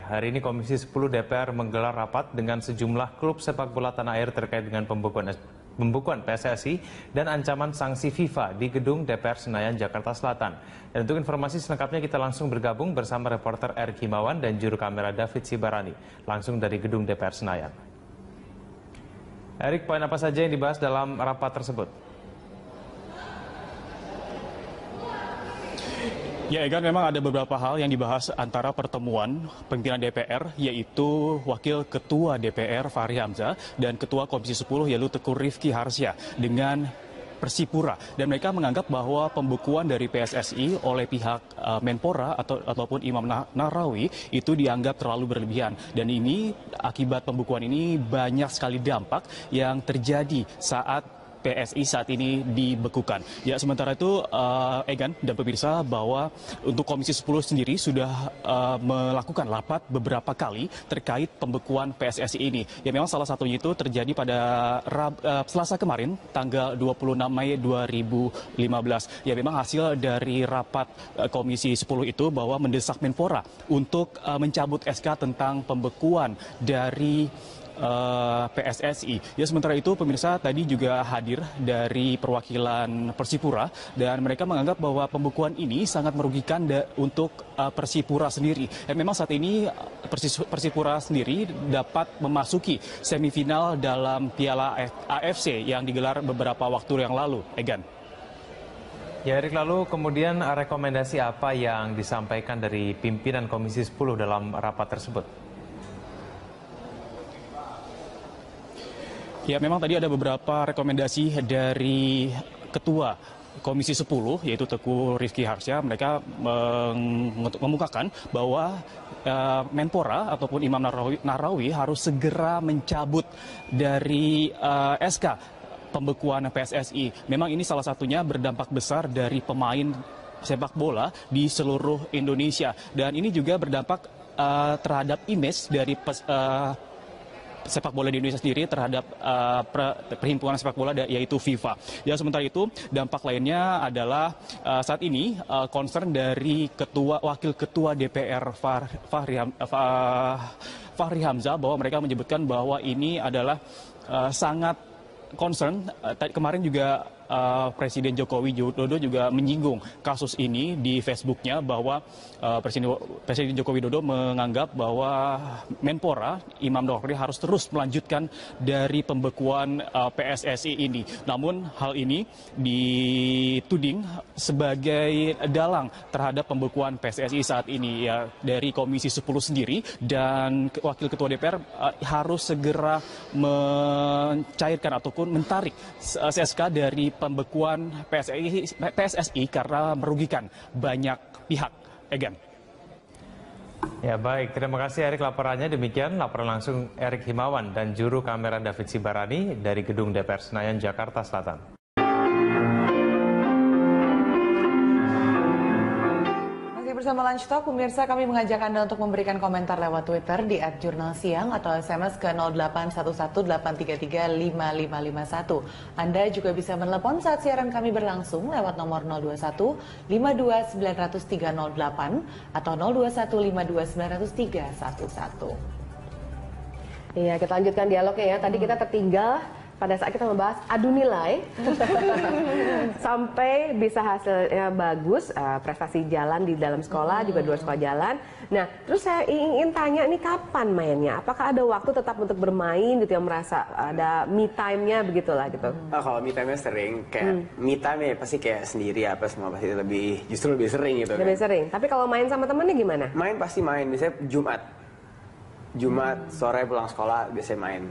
hari ini Komisi 10 DPR menggelar rapat dengan sejumlah klub sepak bola tanah air terkait dengan pembukuan PSSI dan ancaman sanksi FIFA di gedung DPR Senayan, Jakarta Selatan. Dan untuk informasi selengkapnya kita langsung bergabung bersama reporter Erik Himawan dan juru kamera David Sibarani, langsung dari gedung DPR Senayan. Erik, poin apa saja yang dibahas dalam rapat tersebut? Ya, Egan, memang ada beberapa hal yang dibahas antara pertemuan pimpinan DPR, yaitu Wakil Ketua DPR Fahri Hamzah dan Ketua Komisi 10 yaitu Teguh Rifki Harsya dengan Persipura. Dan mereka menganggap bahwa pembukuan dari PSSI oleh pihak Menpora ataupun Imam Nahrawi itu dianggap terlalu berlebihan. Dan ini akibat pembukuan ini banyak sekali dampak yang terjadi saat PSI saat ini dibekukan. Ya, sementara itu Egan dan pemirsa, bahwa untuk Komisi 10 sendiri sudah melakukan rapat beberapa kali terkait pembekuan PSSI ini. Ya, memang salah satunya itu terjadi pada Selasa kemarin, tanggal 26 Mei 2015. Ya, memang hasil dari rapat Komisi 10 itu bahwa mendesak Menpora untuk mencabut SK tentang pembekuan dari PSSI. Ya, sementara itu pemirsa, tadi juga hadir dari perwakilan Persipura dan mereka menganggap bahwa pembukuan ini sangat merugikan untuk Persipura sendiri. Dan memang saat ini Persipura sendiri dapat memasuki semifinal dalam Piala AFC yang digelar beberapa waktu yang lalu. Egan. Ya, Erik, lalu kemudian rekomendasi apa yang disampaikan dari pimpinan Komisi 10 dalam rapat tersebut? Ya, memang tadi ada beberapa rekomendasi dari Ketua Komisi 10, yaitu Teguh Rifki Harsya. Mereka mengemukakan bahwa Menpora ataupun Imam Nahrawi harus segera mencabut dari SK pembekuan PSSI. Memang ini salah satunya berdampak besar dari pemain sepak bola di seluruh Indonesia. Dan ini juga berdampak terhadap image dari sepak bola di Indonesia sendiri terhadap perhimpunan sepak bola yaitu FIFA. Ya, sementara itu dampak lainnya adalah saat ini concern dari Wakil Ketua DPR Fahri Hamzah, bahwa mereka menyebutkan bahwa ini adalah sangat concern. Kemarin juga Presiden Joko Widodo juga menyinggung kasus ini di Facebooknya, bahwa Presiden Joko Widodo menganggap bahwa Menpora Imam Nahrawi harus terus melanjutkan dari pembekuan PSSI ini. Namun hal ini dituding sebagai dalang terhadap pembekuan PSSI saat ini, ya, dari Komisi 10 sendiri. Dan Wakil Ketua DPR harus segera mencairkan ataupun mentarik SK dari pembekuan PSSI karena merugikan banyak pihak. Egan. Ya, baik, terima kasih Erik laporannya. Demikian laporan langsung Erik Himawan dan juru kamera David Sibarani dari gedung DPR Senayan, Jakarta Selatan. Bersama Lunch Talk, pemirsa, kami mengajak Anda untuk memberikan komentar lewat Twitter di @jurnalsiang atau SMS ke 08118335551. Anda juga bisa menelepon saat siaran kami berlangsung lewat nomor 021 52900 atau 021 52900 Iya, kita lanjutkan dialognya ya. Tadi kita tertinggal pada saat kita membahas adu nilai sampai bisa hasilnya bagus, prestasi jalan di dalam sekolah juga di luar sekolah jalan. Nah, terus saya ingin tanya, ini kapan mainnya? Apakah ada waktu tetap untuk bermain gitu, yang merasa ada me time-nya begitulah gitu? Kalau me time-nya sering, kayak me time ya pasti kayak sendiri apa semua pasti justru lebih sering gitu. Lebih sering. Tapi kalau main sama temennya gimana? Main pasti main, biasanya Jumat sore pulang sekolah biasanya main.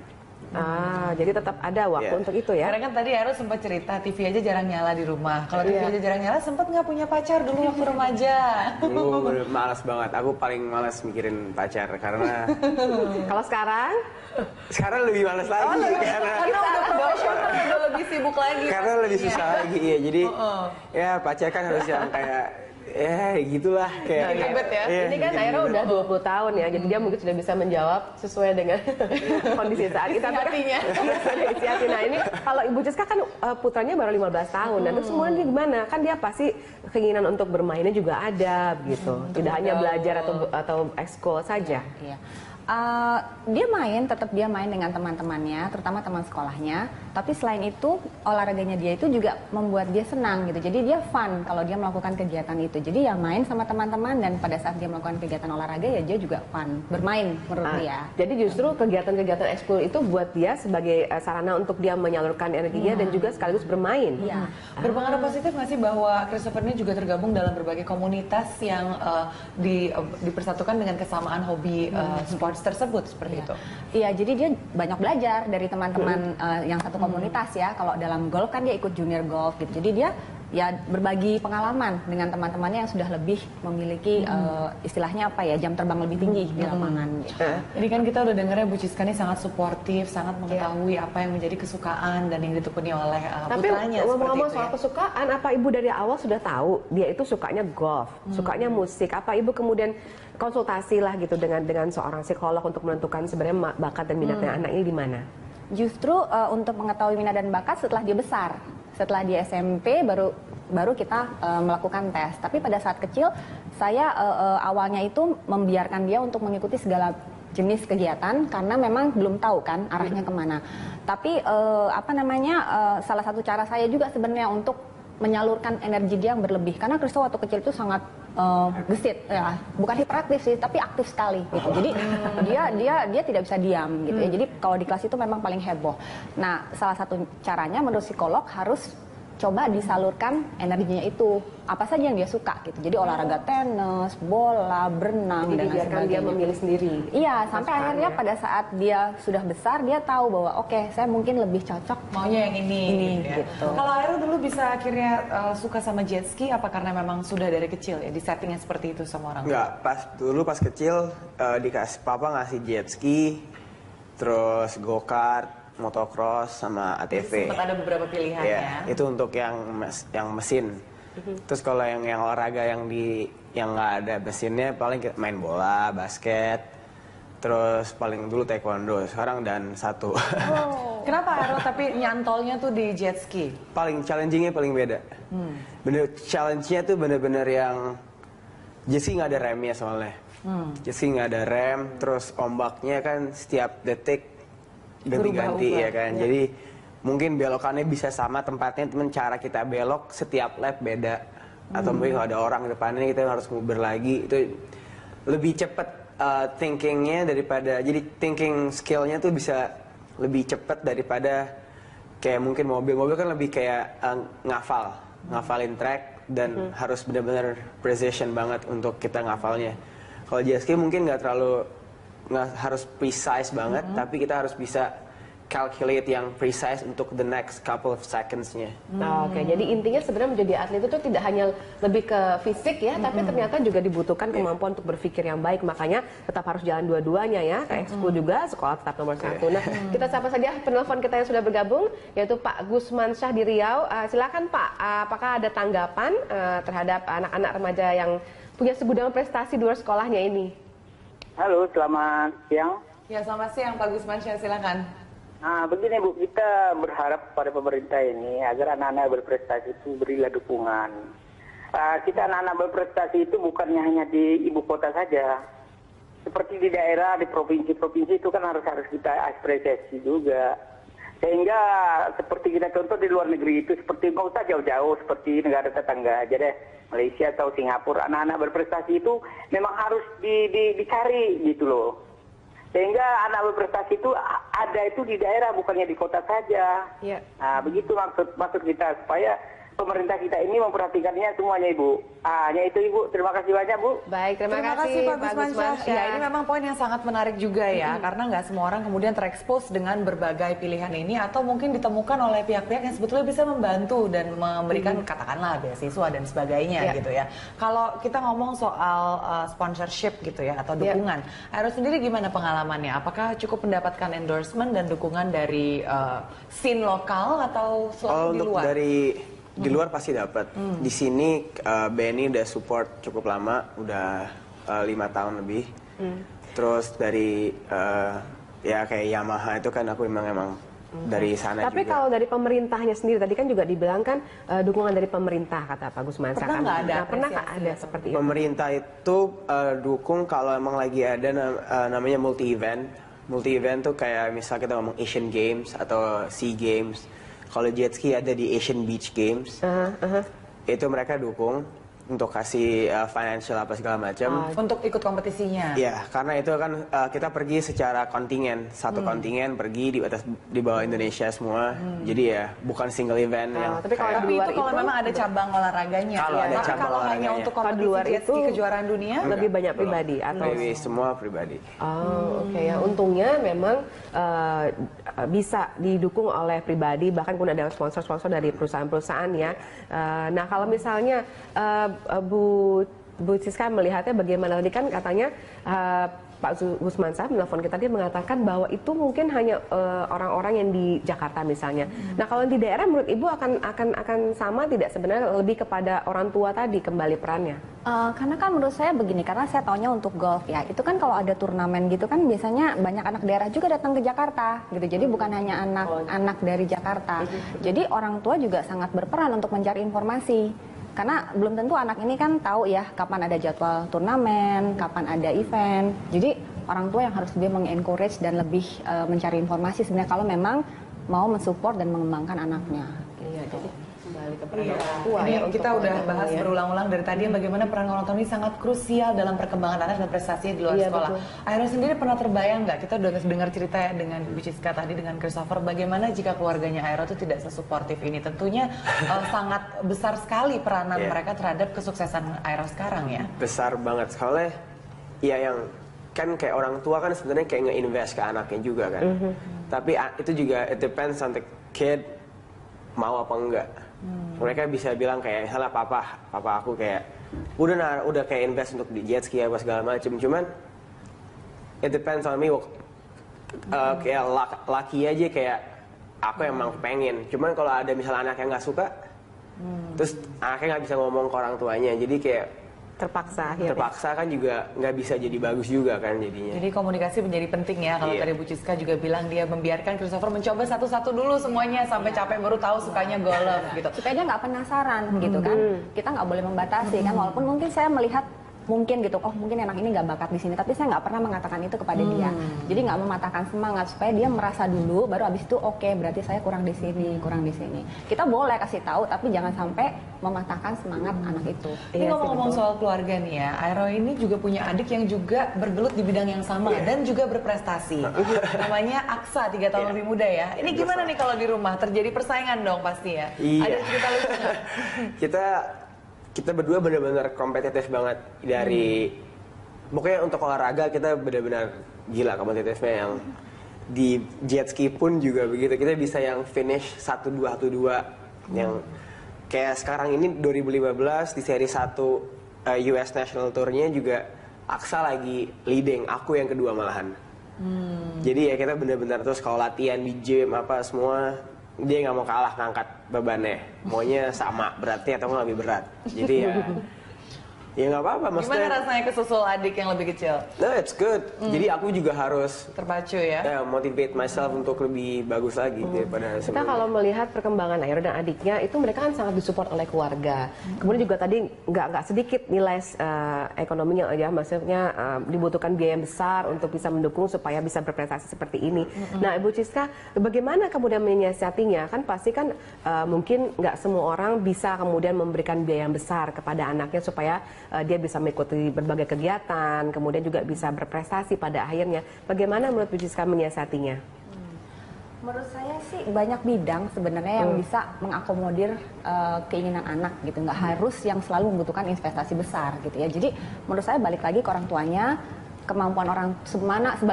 Jadi tetap ada waktu untuk itu ya. Karena kan tadi Eros sempat cerita TV aja jarang nyala di rumah. Kalau TV aja jarang nyala, sempat nggak punya pacar dulu waktu remaja? Dulu malas banget. Aku paling malas mikirin pacar karena kalau sekarang lebih malas lagi karena udah profesional, udah lebih sibuk lagi. Karena lebih susah lagi ya. Jadi ya pacar kan harus yang kayak gitulah kayak. Ribet ya. Iya, Ini kan gitu. Aira udah 20 tahun ya, jadi dia mungkin sudah bisa menjawab sesuai dengan kondisi saat itu. hatinya. Isi hati. Nah ini kalau Ibu Jiska kan putranya baru 15 tahun, dan terus kemudian dia gimana? Kan dia pasti keinginan untuk bermainnya juga ada gitu, tidak hanya belajar atau ekskul saja. Iya. Tetap dia main dengan teman-temannya, terutama teman sekolahnya. Tapi selain itu, olahraganya dia itu juga membuat dia senang gitu. Jadi dia fun kalau dia melakukan kegiatan itu. Jadi ya main sama teman-teman, dan pada saat dia melakukan kegiatan olahraga ya dia juga fun, bermain menurut dia. Jadi justru kegiatan-kegiatan ekskul itu buat dia sebagai sarana untuk dia menyalurkan energinya dan juga sekaligus bermain. Iya. Berpengaruh positif nggak sih bahwa Christopher ini juga tergabung dalam berbagai komunitas yang dipersatukan dengan kesamaan hobi sports tersebut seperti itu? Iya, jadi dia banyak belajar dari teman-teman yang satu komunitas ya. Kalau dalam golf kan dia ikut junior golf gitu. Jadi dia ya berbagi pengalaman dengan teman-temannya yang sudah lebih memiliki istilahnya apa ya, jam terbang lebih tinggi di lapangan gitu. Ini kan kita udah dengarnya Bu Ciska ini sangat suportif, sangat mengetahui apa yang menjadi kesukaan dan yang ditekuni oleh Tapi putranya. ngomong-ngomong seperti soal itu ya. kesukaan, apa Ibu dari awal sudah tahu dia itu sukanya golf, sukanya musik? Apa Ibu kemudian konsultasi lah gitu dengan seorang psikolog untuk menentukan sebenarnya bakat dan minatnya anak ini di mana? Justru untuk mengetahui minat dan bakat setelah dia besar. Setelah dia SMP baru kita melakukan tes. Tapi pada saat kecil saya awalnya itu membiarkan dia untuk mengikuti segala jenis kegiatan karena memang belum tahu kan arahnya kemana. Tapi salah satu cara saya juga sebenarnya untuk menyalurkan energi dia yang berlebih, karena Christo waktu kecil itu sangat gesit ya, bukan hiperaktif sih tapi aktif sekali gitu. Jadi dia tidak bisa diam gitu ya. Jadi kalau di kelas itu memang paling heboh. Nah, salah satu caranya menurut psikolog harus coba disalurkan energinya itu apa saja yang dia suka gitu. Jadi olahraga tenis, bola, berenang, Jadi dan biarkan dia sebagainya. memilih sendiri. Iya, sampai akhirnya pada saat dia sudah besar dia tahu bahwa oke, saya mungkin lebih cocok Maunya yang ini gitu ya. gitu. Kalau Aero dulu bisa akhirnya suka sama jet ski, apa karena memang sudah dari kecil ya di settingnya seperti itu sama orang tua? Enggak, pas kecil dikasih papa ngasih jet ski, terus go-kart, motocross sama ATV. Sempat ada beberapa pilihan Iya, ya. itu untuk yang mesin. Terus kalau yang olahraga yang nggak ada mesinnya paling main bola, basket, terus paling dulu taekwondo, sekarang dan satu. Kenapa Aero tapi nyantolnya tuh di jet ski? Paling challengingnya paling beda. Bener challenge-nya tuh bener-bener yang jet ski nggak ada remnya soalnya. Jet ski nggak ada rem, terus ombaknya kan setiap detik ganti-ganti ya kan. Jadi mungkin belokannya bisa sama tempatnya, temen cara kita belok setiap lap beda. Atau mungkin kalau ada orang di depannya kita harus nguber lagi, itu lebih cepet thinkingnya daripada, jadi thinking skillnya tuh bisa lebih cepet daripada kayak mungkin mobil kan lebih kayak ngafalin track dan harus benar-benar precision banget untuk kita ngafalnya. Kalau jet ski mungkin nggak harus precise banget, tapi kita harus bisa calculate yang precise untuk the next couple of seconds-nya. Oke, jadi intinya sebenarnya menjadi atlet itu tidak hanya lebih ke fisik ya, tapi ternyata juga dibutuhkan kemampuan untuk berpikir yang baik. Makanya tetap harus jalan dua-duanya ya, ke ekskul juga, sekolah tetap nomor satu. Nah, kita sapa saja penelpon kita yang sudah bergabung, yaitu Pak Gusman Syah di Riau. Silakan Pak, apakah ada tanggapan terhadap anak-anak remaja yang punya segudang prestasi di luar sekolahnya ini? Halo, selamat siang. Ya, selamat siang Pak Gusman Syah, silakan. Nah, begini Bu, kita berharap pada pemerintah ini agar anak-anak berprestasi itu berilah dukungan. Kita anak-anak berprestasi itu bukannya hanya di ibu kota saja. Seperti di daerah, di provinsi-provinsi itu kan harus kita apresiasi juga. Sehingga seperti kita contoh di luar negeri itu, seperti nggak usah jauh-jauh, seperti negara tetangga aja deh, Malaysia atau Singapura, anak-anak berprestasi itu memang harus dicari gitu loh. Sehingga anak berprestasi itu ada itu di daerah, bukannya di kota saja. Ya. Nah, begitu maksud kita, supaya pemerintah kita ini memperhatikannya semuanya, Ibu. Hanya itu, Ibu. Terima kasih banyak, Bu. Baik, terima kasih Pak Gusman Syah. Syah. Ya, ini memang poin yang sangat menarik juga ya, karena nggak semua orang kemudian terekspos dengan berbagai pilihan ini, atau mungkin ditemukan oleh pihak-pihak yang sebetulnya bisa membantu dan memberikan katakanlah beasiswa dan sebagainya gitu ya. Kalau kita ngomong soal sponsorship gitu ya, atau dukungan, Aero sendiri gimana pengalamannya? Apakah cukup mendapatkan endorsement dan dukungan dari scene lokal atau selalu di Untuk luar? Di luar pasti dapat. Di sini BNI udah support cukup lama, udah 5 tahun lebih. Terus dari ya kayak Yamaha itu kan aku emang dari sana Tapi juga. kalau dari pemerintahnya sendiri, tadi kan juga dibilang kan dukungan dari pemerintah, kata Pak Gusmansa. Pernah nggak ada pernah nggak apresiasi ada ya? seperti itu? Pemerintah itu dukung kalau emang lagi ada namanya multi event. Multi event tuh kayak misal kita ngomong Asian Games atau SEA Games. Kalau jet ski ada di Asian Beach Games. Itu mereka dukung untuk kasih financial apa segala macam. Untuk ikut kompetisinya. Iya, karena itu kan kita pergi secara kontingen, satu kontingen pergi di bawah Indonesia semua. Jadi ya bukan single event yang. tapi kalau kayak- Tapi luar itu kalau itu- memang ada cabang olahraganya. Kalau ada Tapi cabang kalau hanya olahraganya. untuk Kalau di kompetisi luar jet ski itu kejuaraan dunia, lebih banyak Belum. pribadi atau Pribadi, semua pribadi. Oh, oke ya. Untungnya memang bisa didukung oleh pribadi, bahkan pun ada sponsor-sponsor dari perusahaan-perusahaan ya. Nah, kalau misalnya Bu Siska melihatnya bagaimana, tadi kan katanya Pak Gusmansa menelpon kita, dia mengatakan bahwa itu mungkin hanya orang-orang yang di Jakarta misalnya. Nah, kalau di daerah menurut Ibu akan sama tidak, sebenarnya lebih kepada orang tua tadi kembali perannya? Karena kan menurut saya begini, karena saya taunya untuk golf ya, itu kan kalau ada turnamen gitu kan biasanya banyak anak daerah juga datang ke Jakarta gitu. Jadi bukan hanya anak-anak dari Jakarta. Jadi orang tua juga sangat berperan untuk mencari informasi. Karena belum tentu anak ini kan tahu ya kapan ada jadwal turnamen, kapan ada event. Jadi orang tua yang harus lebih mengencourage dan lebih mencari informasi sebenarnya kalau memang mau mensupport dan mengembangkan anaknya. Iya, jadi kembali ke peran orang tua Ini ya. kita untuk udah orang bahas tua ya. berulang-ulang dari tadi bagaimana peran orang tua ini sangat krusial dalam perkembangan anak dan prestasinya di luar Iya, sekolah. betul. Akhirnya sendiri pernah terbayang nggak? Kita udah dengar cerita ya dengan Bu Ciska tadi, dengan Christopher, bagaimana jika keluarganya Aero itu tidak sesuportif ini? Tentunya sangat besar sekali peranan Iya. mereka terhadap kesuksesan Aero sekarang ya. Besar banget soalnya ya yang kan kayak orang tua kan sebenarnya kayak nge-invest ke anaknya juga kan. Tapi itu juga it depends on the kid mau apa enggak. Mereka bisa bilang kayak misalnya papa aku kayak udah kayak invest untuk di jet ski apa segala macem, cuman it depends on me. Kayak laki aja kayak aku emang pengen, cuman kalau ada misalnya anak yang nggak suka, terus anaknya nggak bisa ngomong ke orang tuanya, jadi kayak Terpaksa akhirnya. terpaksa kan juga nggak bisa jadi bagus juga kan jadinya. Jadi komunikasi menjadi penting ya. Kalau Iya. tadi Bu Ciska juga bilang dia membiarkan Christopher mencoba satu-satu dulu semuanya sampai capek baru tahu sukanya golf gitu. Supaya dia nggak penasaran gitu kan. Kita nggak boleh membatasi kan, walaupun mungkin saya melihat mungkin gitu, oh mungkin anak ini nggak bakat di sini, tapi saya nggak pernah mengatakan itu kepada dia. Jadi nggak mematahkan semangat, supaya dia merasa dulu, baru abis itu oke, berarti saya kurang di sini. Kita boleh kasih tahu, tapi jangan sampai mematahkan semangat anak itu. Ini Iya ngomong-ngomong sih, soal keluarga nih ya, Aero ini juga punya adik yang juga bergelut di bidang yang sama dan juga berprestasi. Namanya Aksa, 3 tahun lebih muda ya. Ini gimana nih kalau di rumah? Terjadi persaingan dong pasti ya? Iya. Ada cerita lucu nggak? kita berdua benar-benar kompetitif banget dari pokoknya untuk olahraga kita benar-benar gila kompetitifnya, yang di jet ski pun juga begitu, kita bisa yang finish 1-2 yang kayak sekarang ini 2015 di seri 1 US National Tour-nya juga Aksa lagi leading, aku yang kedua malahan. Jadi ya kita benar-benar terus kalau latihan di gym apa semua dia nggak mau kalah ngangkat bebannya, maunya sama beratnya atau nggak lebih berat. Jadi ya nggak apa-apa. Gimana Maksudnya, rasanya kesusul adik yang lebih kecil? no, it's good. Jadi aku juga harus Terpacu ya? motivate myself untuk lebih bagus lagi daripada Kita sebelumnya. kalau melihat perkembangan Aero dan adiknya itu mereka kan sangat disupport oleh keluarga. Kemudian juga tadi nggak sedikit nilai ekonominya ya, maksudnya dibutuhkan biaya yang besar untuk bisa mendukung supaya bisa berprestasi seperti ini. Nah, Ibu Ciska, bagaimana kemudian menyiasatinya? Kan pasti kan mungkin nggak semua orang bisa kemudian memberikan biaya yang besar kepada anaknya supaya dia bisa mengikuti berbagai kegiatan, kemudian juga bisa berprestasi pada akhirnya. Bagaimana menurut Bu Ciska menyiasatinya? Menurut saya sih banyak bidang sebenarnya yang bisa mengakomodir keinginan anak gitu, nggak harus yang selalu membutuhkan investasi besar gitu ya. Jadi menurut saya balik lagi ke orang tuanya, kemampuan orang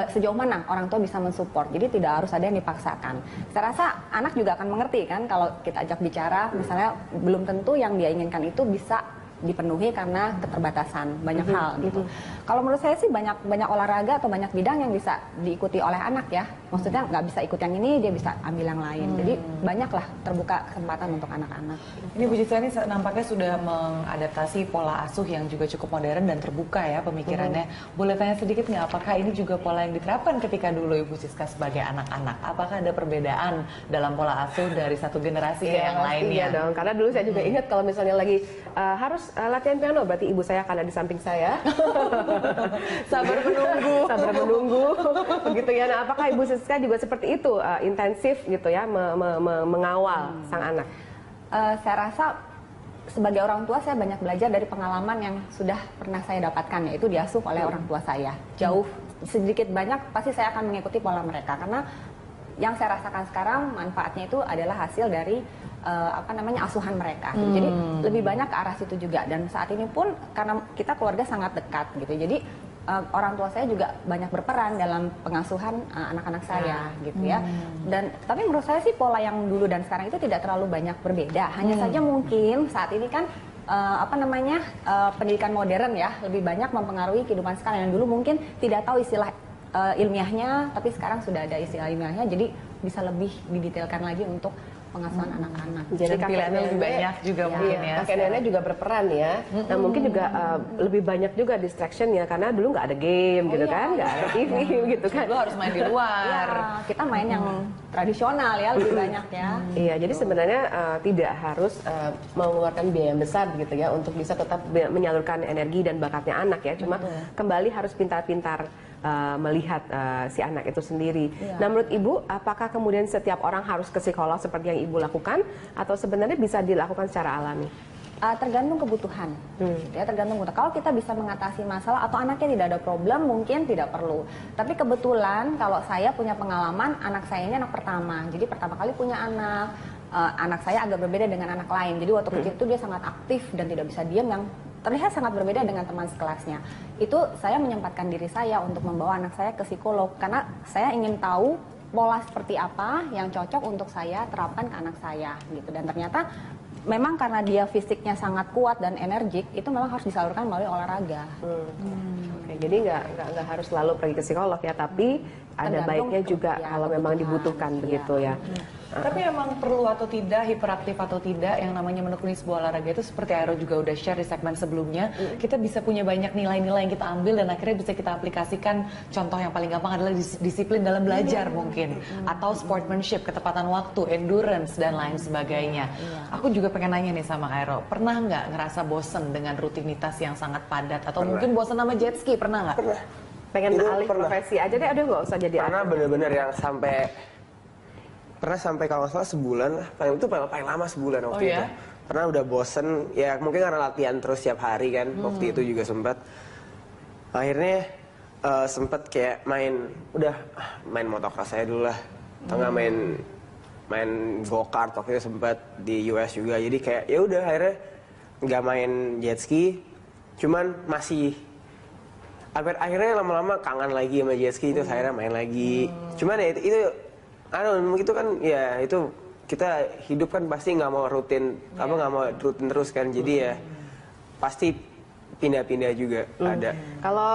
sejauh mana orang tua bisa mensupport. Jadi tidak harus ada yang dipaksakan. Saya rasa anak juga akan mengerti kan kalau kita ajak bicara, misalnya belum tentu yang dia inginkan itu bisa dipenuhi karena keterbatasan banyak hal gitu. Kalau menurut saya sih banyak olahraga atau banyak bidang yang bisa diikuti oleh anak ya. Maksudnya nggak bisa ikut yang ini, dia bisa ambil yang lain. Jadi banyaklah terbuka kesempatan untuk anak-anak. Ini Bu Citra ini nampaknya sudah mengadaptasi pola asuh yang juga cukup modern dan terbuka ya pemikirannya. Boleh tanya sedikit nggak, apakah ini juga pola yang diterapkan ketika dulu Ibu Siska sebagai anak-anak? Apakah ada perbedaan dalam pola asuh dari satu generasi ke yang lainnya? Iya dong, karena dulu saya juga ingat kalau misalnya lagi harus latihan piano, berarti ibu saya akan ada di samping saya. Sabar menunggu. Sabar menunggu. Begitu ya. Nah, apakah Ibu Siska juga seperti itu, intensif gitu ya, mengawal sang anak? Saya rasa sebagai orang tua saya banyak belajar dari pengalaman yang sudah pernah saya dapatkan, yaitu diasuh oleh orang tua saya. Jauh sedikit banyak pasti saya akan mengikuti pola mereka, karena yang saya rasakan sekarang manfaatnya itu adalah hasil dari asuhan mereka. Jadi lebih banyak ke arah situ juga, dan saat ini pun karena kita keluarga sangat dekat gitu. Jadi orang tua saya juga banyak berperan dalam pengasuhan anak-anak saya gitu ya. Dan tapi menurut saya sih pola yang dulu dan sekarang itu tidak terlalu banyak berbeda. Hanya saja mungkin saat ini kan pendidikan modern ya lebih banyak mempengaruhi kehidupan sekarang. Yang dulu mungkin tidak tahu istilah ilmiahnya, tapi sekarang sudah ada istilah ilmiahnya, jadi bisa lebih didetailkan lagi untuk pengasuhan anak-anak. Jadi pilihannya lebih banyak juga mungkin ya. Kakek nenek juga berperan ya. Nah mungkin juga lebih banyak juga distraction ya, karena dulu nggak ada game gitu kan, nggak ada TV gitu kan. Lu harus main di luar. Kita main yang tradisional ya lebih banyak ya. Iya, jadi sebenarnya tidak harus mengeluarkan biaya yang besar gitu ya untuk bisa tetap menyalurkan energi dan bakatnya anak ya. Cuma kembali harus pintar-pintar melihat si anak itu sendiri. Nah, menurut Ibu, apakah kemudian setiap orang harus ke psikolog seperti yang Ibu lakukan, atau sebenarnya bisa dilakukan secara alami? Tergantung kebutuhan, ya tergantung kebutuhan. Kalau kita bisa mengatasi masalah atau anaknya tidak ada problem, mungkin tidak perlu. Tapi kebetulan kalau saya punya pengalaman, anak saya ini anak pertama, jadi pertama kali punya anak. Anak saya agak berbeda dengan anak lain. Jadi waktu kecil itu dia sangat aktif dan tidak bisa diam, yang terlihat sangat berbeda dengan teman sekelasnya. Itu saya menyempatkan diri saya untuk membawa anak saya ke psikolog, karena saya ingin tahu pola seperti apa yang cocok untuk saya terapkan ke anak saya gitu. Dan ternyata memang karena dia fisiknya sangat kuat dan energik, itu memang harus disalurkan melalui olahraga. Oke, jadi nggak harus selalu pergi ke psikolog ya, tapi ada baiknya juga kalau memang dibutuhkan begitu ya. Tapi emang perlu atau tidak, hiperaktif atau tidak, yang namanya menekuni sebuah olahraga itu seperti Aero juga udah share di segmen sebelumnya, kita bisa punya banyak nilai-nilai yang kita ambil dan akhirnya bisa kita aplikasikan. Contoh yang paling gampang adalah disiplin dalam belajar mungkin, atau sportsmanship, ketepatan waktu, endurance, dan lain sebagainya. Aku juga pengen nanya nih sama Aero, pernah nggak ngerasa bosen dengan rutinitas yang sangat padat? Atau mungkin bosen sama jet ski, pernah nggak? Pernah. Pengen alih profesi aja deh, udah nggak usah jadi Karena bener-bener yang pernah sampai kalau nggak salah sebulan lah, paling lama sebulan waktu itu. Pernah udah bosen, ya mungkin karena latihan terus tiap hari kan, waktu itu juga sempat. Akhirnya sempat kayak main motocross saya dulu lah, tengah main go-kart waktu itu sempat di US juga. Jadi kayak ya udah akhirnya nggak main jet ski, cuman masih akhirnya lama-lama kangen lagi sama jet ski, itu akhirnya main lagi. Cuman ya itu itu kan ya itu kita hidup kan pasti nggak mau rutin terus kan, jadi ya pasti pindah-pindah juga ada. Kalau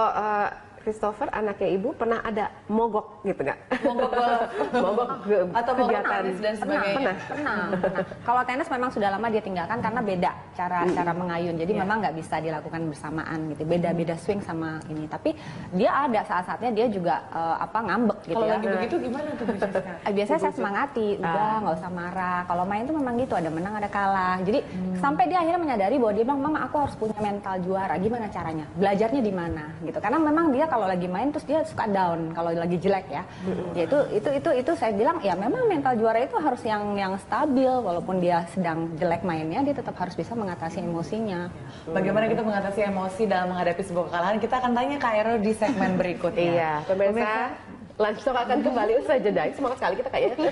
Christopher, anaknya Ibu, pernah ada mogok gitu nggak? Mogok atau kegiatan dan sebagainya. Pernah. Kalau tenis memang sudah lama dia tinggalkan karena beda cara mengayun. Jadi memang nggak bisa dilakukan bersamaan gitu. Beda swing sama ini. Tapi dia ada saat-saatnya dia juga ngambek gitu. Kalau ya. lagi begitu gimana tuh Biasanya saya semangati, udah nggak usah marah. Kalau main tuh memang gitu, ada menang ada kalah. Jadi sampai dia akhirnya menyadari bahwa dia bilang, "Mama, aku harus punya mental juara. Gimana caranya? Belajarnya di mana?" gitu. Karena memang dia kalau lagi main terus dia suka down kalau lagi jelek ya. Ya itu saya bilang ya memang mental juara itu harus yang stabil, walaupun dia sedang jelek mainnya, dia tetap harus bisa mengatasi emosinya. Bagaimana kita mengatasi emosi dalam menghadapi sebuah kekalahan, kita akan tanya ke Aero di segmen berikutnya. Iya, pemirsa, Lunch Talk akan kembali usai jeda. Semangat sekali kita kayaknya.